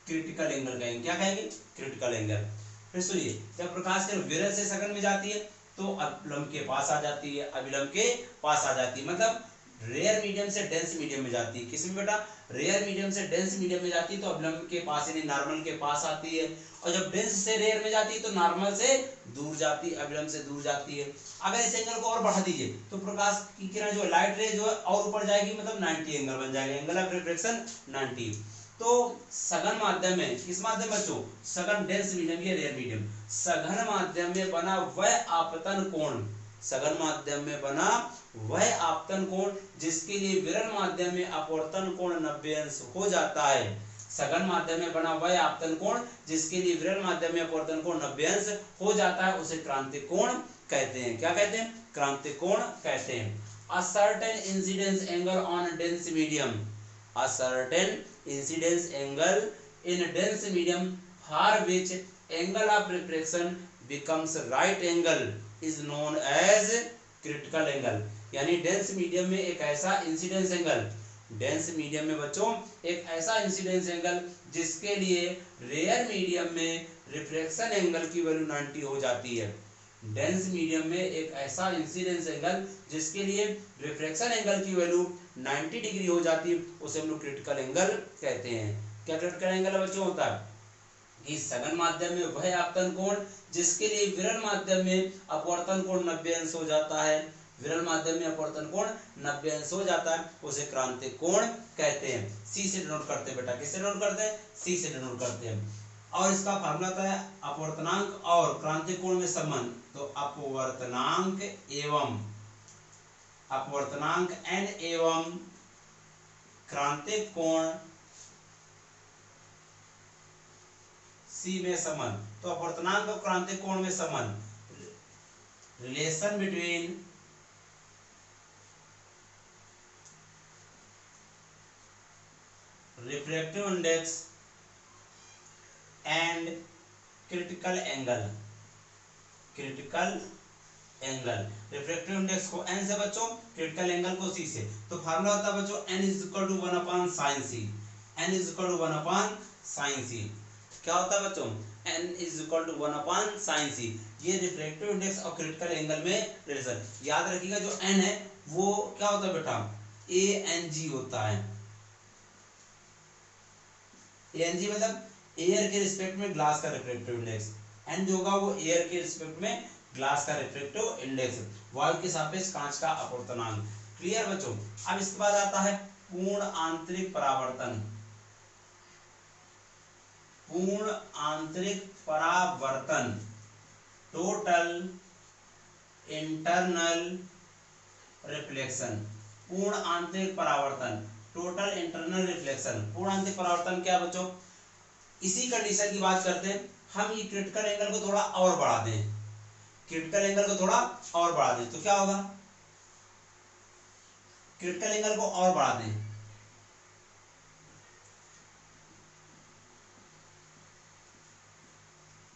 क्रिटिकल एंगल कहेंगे। क्या कहेंगे, क्रिटिकल एंगल। फिर सुनिए, जब प्रकाश किरण विरल से सघन में जाती है तो अविलंब के पास आ जाती है, अविलंब के पास आ जाती है, मतलब रेयर मीडियम से डेंस मीडियम में जाती है। किसमें बेटा, रेयर मीडियम से डेंस मीडियम में जाती है तो अविलंब के पास यानी नॉर्मल के पास आती है, और जब डेंस से रेयर में जाती है तो नॉर्मल से दूर जाती है, अविलंब से दूर जाती है। अगर इस एंगल को और बढ़ा दीजिए तो प्रकाश की किरण जो लाइट रे जो है और ऊपर जाएगी, मतलब 90 एंगल बन जाएगा, एंगल ऑफ रिफ्रैक्शन 90। तो सघन माध्यम में, किस माध्यम बच्चों, सघन डेंस मीडियम या रेयर मीडियम, सघन माध्यम में बना वह आपतन कोण, सघन माध्यम में बना वह आपतन कोण जिसके लिए विरल माध्यम में अपवर्तन कोण 90 अंश हो जाता है। सघन माध्यम में बना वह आपतन कोण जिसके लिए विरल माध्यम में अपवर्तन कोण 90 अंश हो जाता है, उसे क्रांतिक कोण कहते हैं। क्या कहते हैं, क्रांतिक कोण कहते हैं। A certain incidence angle on a dense medium, a certain incidence angle in a dense medium for which angle of refraction becomes right angle is known as critical angle। यानी डेंस मीडियम में एक ऐसा incidence angle, dense medium में बच्चों एक ऐसा incidence angle जिसके लिए रेयर मीडियम में रिफ्रैक्शन एंगल की वैल्यू 90 हो जाती है। डेंस मीडियम में एक ऐसा इंसिडेंस एंगल जिसके लिए रिफ्रैक्शन एंगल की वैल्यू 90 डिग्री हो जाती है, उसे हम लोग क्रिटिकल एंगल कहते हैं। क्या क्रिटिकल एंगल बच्चों होता है कि सघन माध्यम में वह आपतन कोण जिसके लिए विरल माध्यम में अपवर्तन कोण 90 अंश हो जाता है, विरल माध्यम में अपवर्तन कोण 90 अंश हो जाता है, उसे क्रांतिक कोण कहते हैं। सी से डिनोट करते हैं बेटा, किससे डिनोट करते हैं, सी से डिनोट करते हैं। और इसका फार्मूला था अपवर्तनांक और क्रांतिक कोण में संबंध, तो अपवर्तनांक n एवं क्रांतिक कोण C में संबंध, तो अपवर्तनांक और क्रांतिक कोण में संबंध, relation between refractive index and critical angle, critical angle, refractive index को n से बच्चों, क्रिटिकल एंगल को c से। तो फार्मूला होता है बच्चों n is equal to 1 sin c, n is equal to 1 sin c। क्या होता है बच्चों, n is equal to 1 sin c। ये रिफ्रैक्टिव इंडेक्स और क्रिटिकल एंगल में रिलेशन। याद रखिएगा जो n है वो क्या होता है बेटा, ANG होता है। ANG मतलब एयर के रिस्पेक्ट में ग्लास का रिफ्रैक्टिव इंडेक्स, n जो होगा वो एयर के रिस्पेक्ट में ग्लास का रिफ्रैक्टिव इंडेक्स, वायु के सापेक्ष कांच का अपवर्तनांक। क्लियर बच्चों। अब इसके बाद आता है पूर्ण आंतरिक परावर्तन, पूर्ण आंतरिक परावर्तन, टोटल इंटरनल रिफ्लेक्शन। पूर्ण आंतरिक परावर्तन, टोटल इंटरनल रिफ्लेक्शन। पूर्ण आंतरिक परावर्तन क्या बच्चों, इसी कंडीशन की बात करते हैं हम, ये क्रिटिकल एंगल को थोड़ा और बढ़ा दें, क्रिटिकल एंगल को थोड़ा और बढ़ा दें तो क्या होगा, क्रिटिकल एंगल को और बढ़ा दें,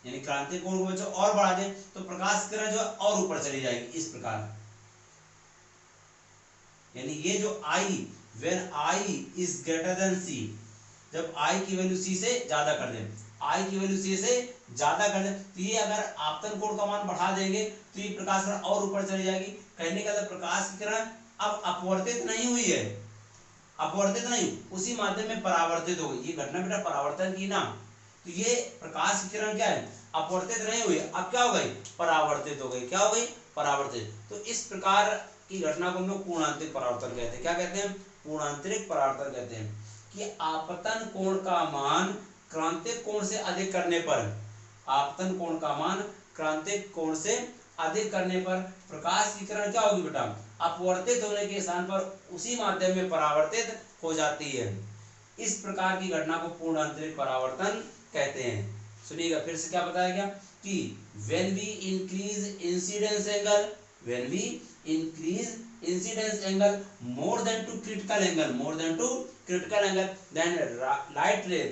यानी क्रांतिक कोण को बच्चों और बढ़ा दें तो प्रकाश किरण जो है और ऊपर चली जाएगी इस प्रकार। यानी ये जो I, when I is greater than C, जब I की वैल्यू C से ज्यादा कर दें, I की वैल्यू C से ज्यादा कर दें तो ये अगर आपतन कोण का मान बढ़ा देंगे तो ये प्रकाश किरण और ऊपर चली जाएगी। कहने का प्रकाश की किरण अब अपवर्तित नहीं हुई है, अपवर्तित नहीं, उसी माध्यम में परावर्तित हो गई। ये घटना बेटा परावर्तन की ना, तो ये प्रकाश की किरण क्या है, अपवर्तित नहीं हुई, अब क्या हो गई, परावर्तित हो गई। क्या हो गई, परावर्तित। तो इस प्रकार की घटना को हम लोग पूर्णांतरिक परावर्तन कहते हैं। क्या कहते हैं, पूर्णांतरिक परावर्तन कहते हैं। कि आपतन कोण का मान क्रांतिक कोण से अधिक करने पर, आपतन कोण का मान क्रांतिक कोण से अधिक करने पर प्रकाश की किरण क्या होगी बेटा, अपवर्तित होने के स्थान पर उसी माध्यम में परावर्तित हो जाती है। इस प्रकार की घटना को पूर्णांतरिक परावर्तन कहते हैं। सुनिएगा फिर से क्या बताया गया कि when we increase incidence angle, when we increase incidence angle more than to critical angle, more than to critical angle, then light ray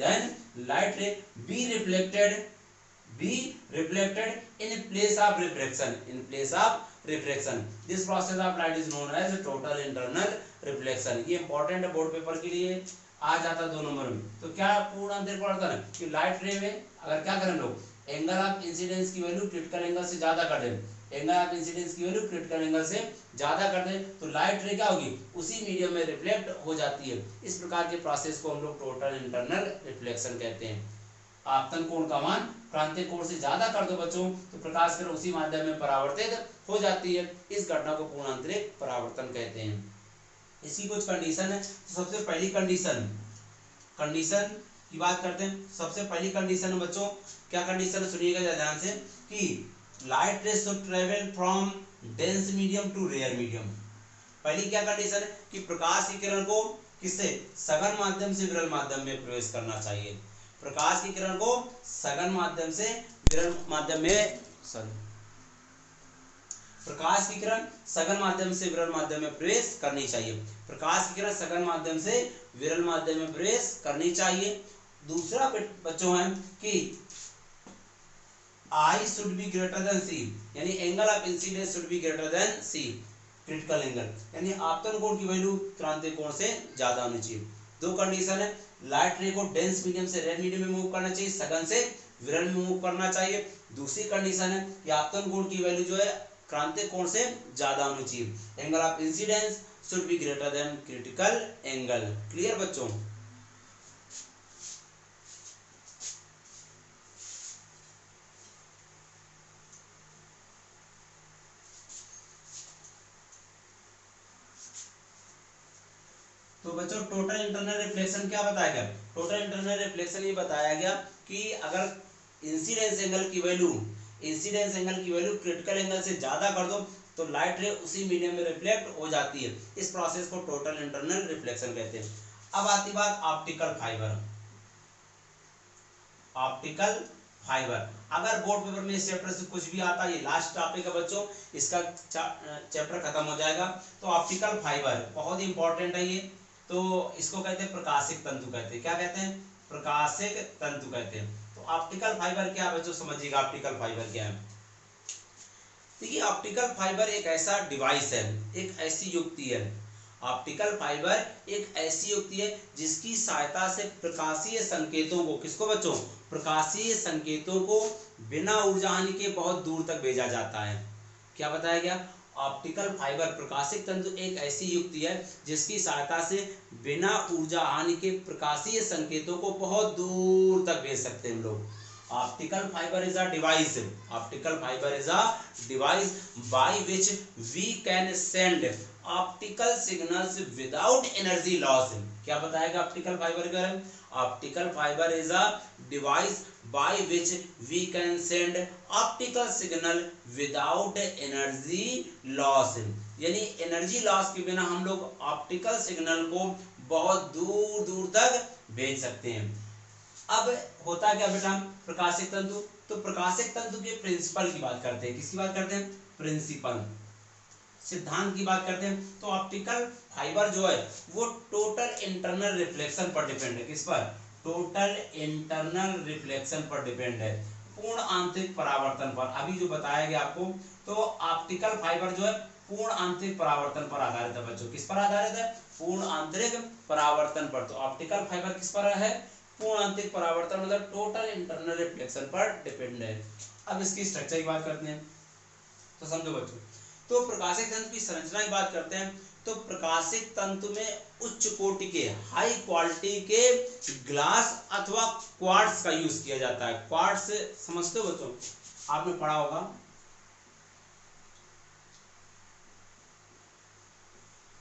be reflected in place of refraction, in place of refraction. This process of light is known as total internal reflection. ये important है board paper के लिए, आ जाता 2 number में। तो क्या पूर्णांतरिक परावर्तन है कि लाइट रे में अगर क्या करें लोग, एंगल ऑफ इंसिडेंस की वैल्यू क्रिटिकल एंगल से ज्यादा कर दें, एंगल ऑफ इंसिडेंस की वैल्यू क्रिटिकल एंगल से ज्यादा कर दें तो लाइट रे क्या होगी, उसी मीडियम में रिफ्लेक्ट हो जाती है। इस प्रकार के प्रोसेस को हम लोग टोटल इंटरनल रिफ्लेक्शन कहते हैं। आपतन कोण का मान क्रांतिक कोण से ज्यादा कर दो बच्चों तो प्रकाश किरण उसी माध्यम में परावर्तित हो जाती है। इस घटना को पूर्णांतरिक परावर्तन कहते हैं। इसकी कुछ कंडीशन है। तो सबसे पहली कंडीशन की बात करते हैं। सबसे पहली कंडीशन है बच्चों, क्या कंडीशन है सुनिएगा ध्यान से, कि light rays should travel from dense medium to rare medium. पहली क्या कंडीशन है कि प्रकाश की किरण को किससे, सघन माध्यम से विरल माध्यम में प्रवेश करना चाहिए। प्रकाश की किरण को सघन माध्यम से विरल माध्यम में, प्रकाश की किरण सघन माध्यम से विरल माध्यम में प्रवेश करनी चाहिए। प्रकाश की किरण सघन माध्यम से विरल माध्यम में प्रवेश करनी चाहिए। दूसरा बच्चों है कि I should be greater than C, यानी angle of incidence should be greater than C, critical angle, यानी आपतन कोण की वैल्यू क्रांतिक कोण से ज्यादा होनी चाहिए। 2 कंडीशन है, लाइट रे को डेंस मीडियम से रेड मीडियम में मूव करना चाहिए, सघन से विरल में मूव करना चाहिए। दूसरी कंडीशन है कि आपतन कोण की वैल्यू जो है क्रांतिक कोण से ज्यादा होनी चाहिए। Angle of incidence should be greater than critical angle. Clear बच्चों। तो बच्चों टोटल इंटरनल रिफ्लेक्शन क्या बताया गया, टोटल इंटरनल रिफ्लेक्शन ये बताया गया कि अगर इंसिडेंस एंगल की वैल्यू क्रिटिकल एंगल से ज्यादा कर दो तो लाइट रे उसी मीडियम में रिफ्लेक्ट हो जाती है। इस प्रोसेस को टोटल इंटरनल रिफ्लेक्शन कहते हैं। अब आती बात ऑप्टिकल फाइबर। ऑप्टिकल फाइबर अगर बोर्ड पेपर में इस चैप्टर से कुछ भी आता है, ये लास्ट टॉपिक है बच्चों, इसका चैप्टर खत्म हो जाएगा। तो ऑप्टिकल फाइबर बहुत इंपॉर्टेंट है ये। तो इसको कहते हैं प्रकाशिक तंतु कहते हैं। क्या कहते हैं, प्रकाशिक तंतु कहते हैं। तो ऑप्टिकल फाइबर क्या है बच्चों समझिएगा, ऑप्टिकल फाइबर क्या है। देखिए ऑप्टिकल फाइबर एक ऐसा डिवाइस है, एक ऐसी युक्ति है, ऑप्टिकल फाइबर एक ऐसी युक्ति है जिसकी सहायता से प्रकाशीय संकेतों को, किसको बच्चों, प्रकाशीय संकेतों को बिना ऊर्जा हानि के बहुत दूर तक भेजा जाता है। क्या बताया गया, ऑप्टिकल फाइबर प्रकाशिक तंतु एक ऐसी युक्ति है जिसकी सहायता से बिना ऊर्जा हानि के प्रकाशीय संकेतों को बहुत दूर तक भेज सकते हैं हम लोग। Optical fiber is a device. Optical fiber is a device by which we can send optical signals without energy loss. क्या बताएगा ऑप्टिकल फाइबर के बारे में, optical fibre is a device by which we can send optical signal without energy loss. यानी energy loss के बिना हम लोग ऑप्टिकल सिग्नल को बहुत दूर दूर तक भेज सकते हैं। अब होता क्या बेटा प्रकाशिक तंतु, तो प्रकाशिक तंतु के प्रिंसिपल की बात करते हैं। किसकी बात करते हैं? प्रिंसिपल, सिद्धांत की बात करते हैं। तो ऑप्टिकल फाइबर जो है वो टोटल इंटरनल रिफ्लेक्शन पर डिपेंड है। किस पर? टोटल इंटरनल रिफ्लेक्शन पर डिपेंड है, पूर्ण आंतरिक परावर्तन पर। अभी जो बताया गया आपको, तो ऑप्टिकल फाइबर जो है पूर्ण आंतरिक परावर्तन पर आधारित है बच्चों। किस पर आधारित है? पूर्ण आंतरिक परावर्तन पर। तो ऑप्टिकल फाइबर किस पर है? पूर्ण आंतरिक परावर्तन, मतलब टोटल इंटरनल रिफ्लेक्शन पर डिपेंड है। अब इसकी स्ट्रक्चर की बात करते हैं, तो समझो बच्चों। तो प्रकाशिक तंतु की संरचना की बात करते हैं, तो प्रकाशिक तंतु में उच्च कोटि के, हाई क्वालिटी के ग्लास अथवा क्वार्ट्ज का यूज किया जाता है। क्वार्ट्ज समझते हो बच्चों? आपने पढ़ा होगा।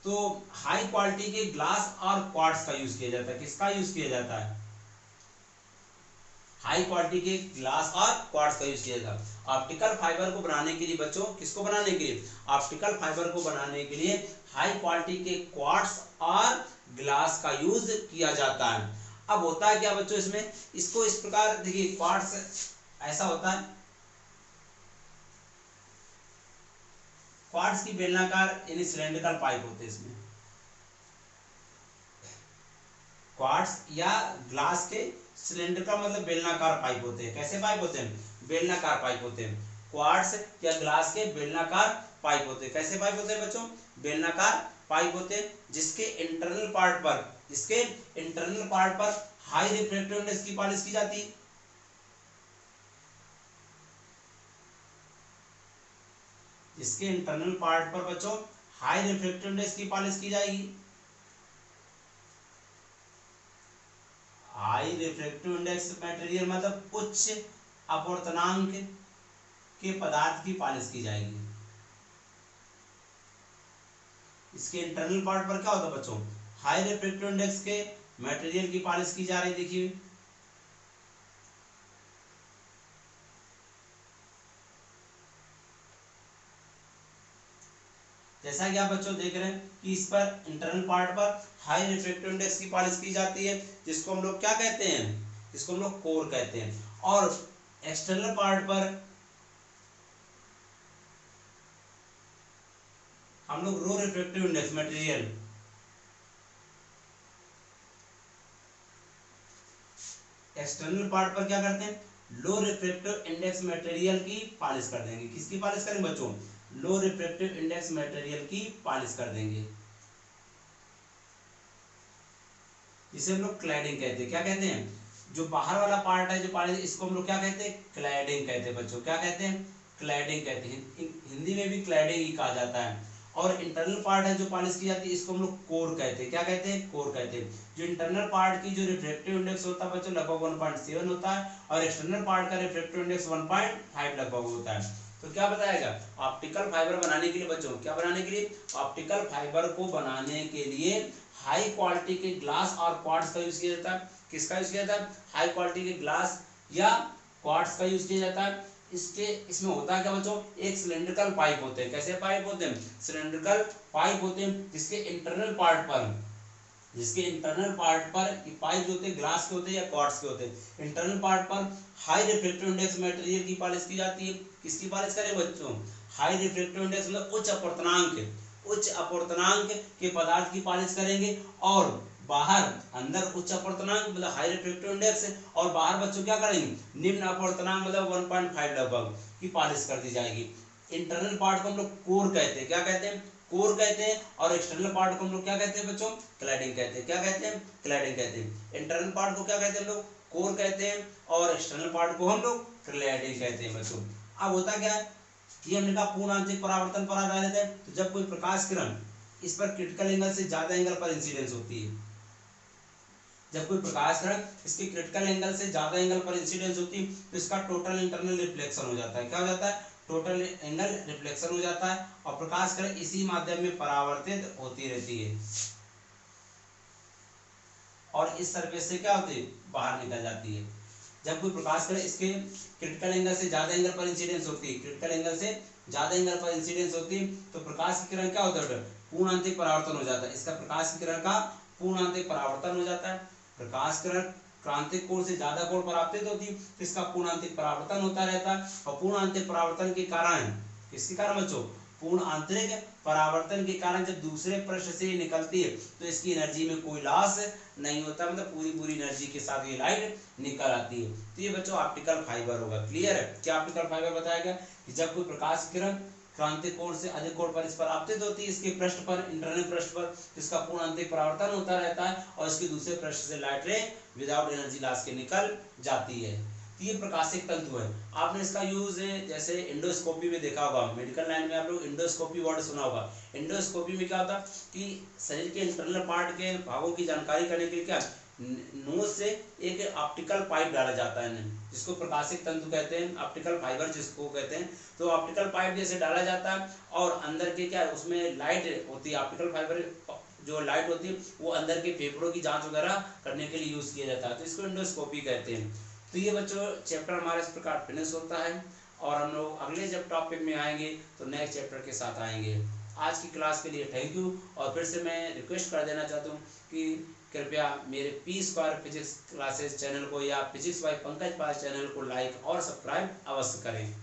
तो हाई क्वालिटी के ग्लास और क्वार्ट्ज का यूज किया जाता है। किसका यूज किया जाता है? हाई क्वालिटी के ग्लास और क्वार्ट्ज का यूज किया जाता है ऑप्टिकल फाइबर को बनाने के लिए बच्चों। किसको बनाने के लिए? ऑप्टिकल फाइबर को बनाने के लिए हाई क्वालिटी के क्वार्ट्ज और ग्लास का यूज किया जाता है। अब होता है क्या बच्चों इसमें, इसको इस प्रकार देखिए, क्वार्ट्ज ऐसा होता है, क्वार्ट्ज की बेलनाकार यानी सिलेंड्रिकल पाइप होते हैं इसमें। क्वार्ट्ज या ग्लास के सिलेंड्रिकल मतलब बेलनाकार पाइप होते हैं। कैसे पाइप होते हैं? बेलनाकार पाइप होते हैं। क्वार्ट्ज या ग्लास के बेलनाकार पाइप होते हैं। कैसे पाइप होते हैं बच्चों? बेलनाकार पाइप होते हैं, जिसके इंटरनल पार्ट पर हाई रिफ्रैक्टिव इंडेक्स की पॉलिश की जाती है। इसके इंटरनल पार्ट पर बच्चों हाई रिफ्रैक्टिव इंडेक्स की पॉलिश की जाएगी। हाई रिफ्रैक्टिव इंडेक्स मटेरियल मतलब उच्च अपवर्तनांक के पदार्थ की पॉलिश की जाएगी। इसके इंटरनल पार्ट पर क्या होता है बच्चों? हाई रिफ्रैक्टिव इंडेक्स के मटेरियल की पॉलिश की जा रही। देखिए जैसा कि आप बच्चों देख रहे हैं कि इस पर इंटरनल पार्ट पर हाई रिफ्रैक्टिव इंडेक्स की पॉलिश की जाती है, जिसको हम लोग क्या कहते हैं? जिसको हम लोग कोर कहते हैं। और एक्सटर्नल पार्ट पर हम लोग लो refractive index material, external part पर क्या करते हैं? लो रिफ्रैक्टिव इंडेक्स मटेरियल की पॉलिश कर देंगे। किसकी पॉलिश करेंगे बच्चों? लो रिफ्रैक्टिव इंडेक्स मटेरियल की पॉलिश कर देंगे, जिसे हम लोग क्लैडिंग कहते हैं। क्या कहते हैं? जो बाहर वाला पार्ट है जो पॉलिश, इसको हम लोग क्या कहते हैं? क्लैडिंग कहते हैं बच्चों। क्या कहते हैं? क्लैडिंग कहते हैं। हिंदी में भी क्लैडिंग ही कहा जाता है। और इंटरनल पार्ट है जो पॉलिश की जाती है, इसको हम लोग कोर कहते हैं। क्या कहते हैं? कोर कहते हैं। जो इंटरनल पार्ट की जो रिफ्रैक्टिव इंडेक्स होता है बच्चों लगभग 1.7 होता है, और एक्सटर्नल पार्ट का रिफ्रैक्टिव इंडेक्स 1.5 लगभग होता है। तो क्या बताएगा? ऑप्टिकल फाइबर बनाने के लिए बच्चों, क्या बनाने के लिए? ऑप्टिकल फाइबर को बनाने के लिए हाई क्वालिटी के ग्लास और क्वार्ट्ज का यूज किया जाता है। किसका यूज किया जाता है? हाई क्वालिटी के ग्लास या क्वार्ट्ज का यूज किया जाता है। इसमें होता है क्या बच्चों? एक सिलेंड्रिकल पाइप होते हैं। कैसे पाइप होते हैं? सिलेंड्रिकल पाइप होते हैं, जिसके इंटरनल पार्ट पर ये पाइप जो होते हैं ग्लास के होते हैं या क्वार्ट्ज के होते हैं। इंटरनल पार्ट पर हाई रिफ्रैक्टिव इंडेक्स मटेरियल की पॉलिश की जाती है। किसकी पॉलिश करें बच्चों? हाई रिफ्रैक्टिव इंडेक्स मतलब उच्च अपवर्तनांक के पदार्थ की पॉलिश करेंगे। और बाहर अंदर उच्च अपवर्तनांक मतलब हाई रिफ्रैक्टिव इंडेक्स, और बाहर बच्चों क्या करेंगे? निम्न अपवर्तनांक मतलब 1.5 लगभग की पॉलिश कर दी जाएगी। इंटरनल पार्ट को हम लोग कोर कहते हैं। क्या कहते हैं? कोर कहते हैं। और एक्सटर्नल पार्ट को हम लोग क्या कहते हैं बच्चों? क्लैडिंग कहते हैं। क्या कहते हैं? क्लैडिंग कहते हैं। इंटरनल पार्ट को क्या कहते हैं हम लोग? कोर कहते हैं। और एक्सटर्नल पार्ट को हम लोग क्लैडिंग कहते हैं बच्चों। अब होता क्या है कि हमने कहा पूर्ण आंतरिक परावर्तन पर आधारित है। तो जब कोई प्रकाश किरण इस पर क्रिटिकल एंगल से ज्यादा एंगल पर इंसिडेंस होती है, जब कोई प्रकाश किरण इसके क्रिटिकल एंगल से ज्यादा एंगल पर इंसिडेंस होती है, तो इसका टोटल इंटरनल रिफ्लेक्शन हो जाता है। क्या हो जाता है? टोटल एंगल रिफ्लेक्शन हो जाता है, और प्रकाश किरण इसी माध्यम में परावर्तित होती रहती है, और इस सरफेस से क्या होती है? बाहर निकल जाती है। जब कोई प्रकाश किरण इसके क्रिटिकल एंगल से ज्यादा एंगल पर इंसिडेंस होती है, क्रिटिकल एंगल से ज्यादा एंगल पर इंसिडेंस होती है, तो प्रकाश की किरण क्या होता है? पूर्ण आंतरिक परावर्तन हो जाता है। इसका प्रकाश की किरण का पूर्ण आंतरिक परावर्तन हो जाता है। प्रकाश किरण क्रांतिक कोण से ज्यादा कोण परावर्तित होती है, इसका पूर्णांतिक परावर्तन होता रहता है। और पूर्णांतिक परावर्तन के कारण, किसके कारण बच्चों, पूर्ण आंतरिक परावर्तन के कारण जब दूसरे पृष्ठ से निकलती है तो इसकी एनर्जी में कोई लॉस नहीं होता, मतलब पूरी पूरी एनर्जी के साथ ये लाइट निकल आती है। तो ये बच्चों ऑप्टिकल फाइबर होगा। क्लियर है? क्या ऑप्टिकल फाइबर बताया गया कि जब कोई प्रकाश किरण क्रांतिक कोण से अधिक कोण पर इस पर आपतित होती है, इसके पृष्ठ पर, इंटरनल पृष्ठ पर, इसका पूर्ण आंतरिक परावर्तन होता रहता है और इसके दूसरे पृष्ठ से लाइट रे विदाउट एनर्जी लॉस के निकल जाती है। तो ये प्रकाशिक तंतु है। आपने इसका यूज जैसे इंडोस्कोपी में देखा होगा, मेडिकल लाइन में आप लोग इंडोस्कोपी वर्ड सुना होगा। इंडोस्कोपी में क्या होता है कि शरीर के इंटरनल पार्ट के भागों की जानकारी करने के लिए क्या नोज से एक ऑप्टिकल पाइप डाला जाता है, जिसको प्रकाशिक तंतु कहते हैं, ऑप्टिकल फाइबर जिसको कहते हैं। तो ऑप्टिकल पाइप जैसे डाला जाता है और अंदर के क्या उसमें लाइट होती है, ऑप्टिकल फाइबर जो लाइट होती है वो अंदर के फेफड़ों की जांच वगैरह करने के लिए यूज किया जाता है, तो इसको इंडोस्कोपी कहते हैं। तो ये बच्चों चैप्टर हमारा इस प्रकार फिनिश होता है और हम लोग अगले जब टॉपिक में आएंगे तो नेक्स्ट चैप्टर के साथ आएंगे। आज की क्लास के लिए थैंक यू। और फिर से मैं रिक्वेस्ट कर देना चाहता हूँ कि कृपया मेरे P square physics classes channel को या फिजिक्स बाय पंकज पाल चैनल को लाइक और सब्सक्राइब अवश्य करें।